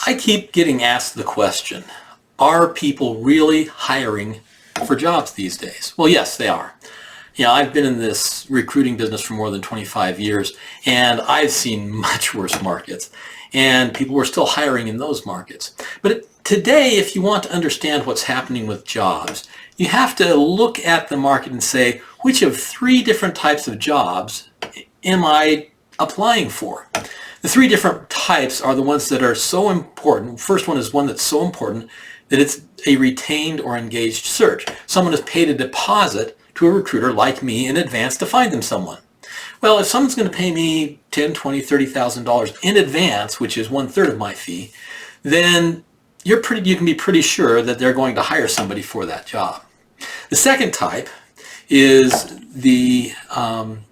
I keep getting asked the question, are people really hiring for jobs these days? Well, yes, they are. I've been in this recruiting business for more than 25 years, and I've seen much worse markets, and people were still hiring in those markets. But today, if you want to understand what's happening with jobs, you have to look at the market and say, which of three different types of jobs am I applying for? The three different types are the ones that are so important. First one is one that's so important that it's a retained or engaged search. Someone has paid a deposit to a recruiter like me in advance to find them someone. Well, if someone's going to pay me $10,000, $20,000, $30,000 in advance, which is 1/3 of my fee, then you can be pretty sure that they're going to hire somebody for that job. The second type is the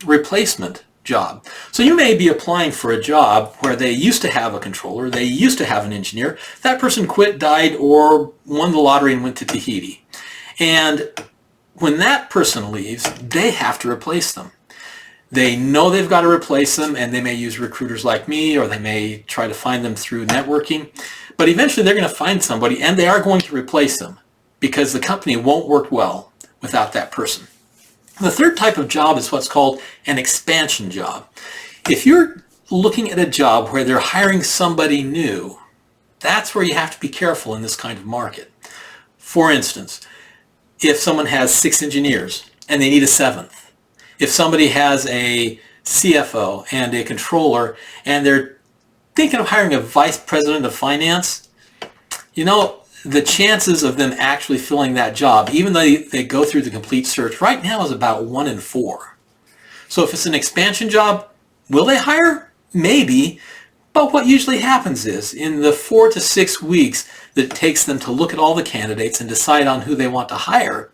replacement job. So you may be applying for a job where they used to have a controller, they used to have an engineer, that person quit, died, or won the lottery and went to Tahiti. And when that person leaves, they have to replace them. They know they've got to replace them, and they may use recruiters like me, or they may try to find them through networking. But eventually they're going to find somebody, and they are going to replace them because the company won't work well without that person. The third type of job is what's called an expansion job. If you're looking at a job where they're hiring somebody new, that's where you have to be careful in this kind of market. For instance, if someone has 6 engineers and they need a 7th, if somebody has a CFO and a controller and they're thinking of hiring a vice president of finance, the chances of them actually filling that job, even though they go through the complete search, right now is about 1 in 4. So if it's an expansion job, will they hire? Maybe. But what usually happens is in the 4 to 6 weeks that it takes them to look at all the candidates and decide on who they want to hire,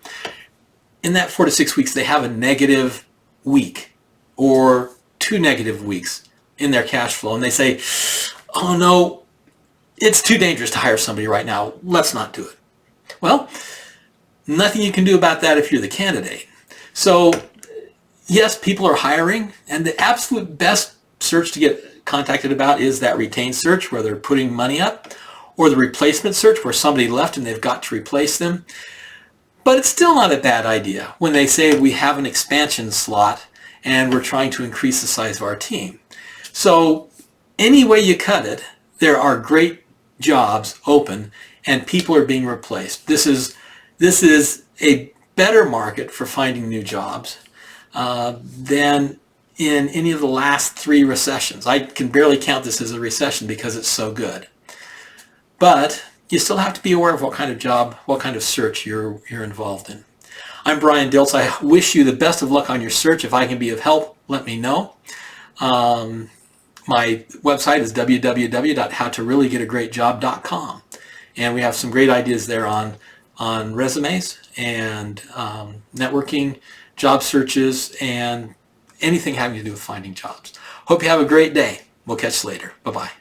in that 4 to 6 weeks they have a negative week or 2 negative weeks in their cash flow, and they say, oh no, it's too dangerous to hire somebody right now. Let's not do it. Well, nothing you can do about that if you're the candidate. So, yes, people are hiring, and the absolute best search to get contacted about is that retained search where they're putting money up, or the replacement search where somebody left and they've got to replace them. But it's still not a bad idea when they say we have an expansion slot and we're trying to increase the size of our team. So, any way you cut it, there are great jobs open and people are being replaced. This is a better market for finding new jobs than in any of the last 3 recessions. I can barely count this as a recession because it's so good. But you still have to be aware of what kind of job, what kind of search you're involved in. I'm Brian Diltz. I wish you the best of luck on your search. If I can be of help, let me know. My website is www.howtoreallygetagreatjob.com, and we have some great ideas there on resumes and networking, job searches, and anything having to do with finding jobs. Hope you have a great day. We'll catch you later. Bye-bye.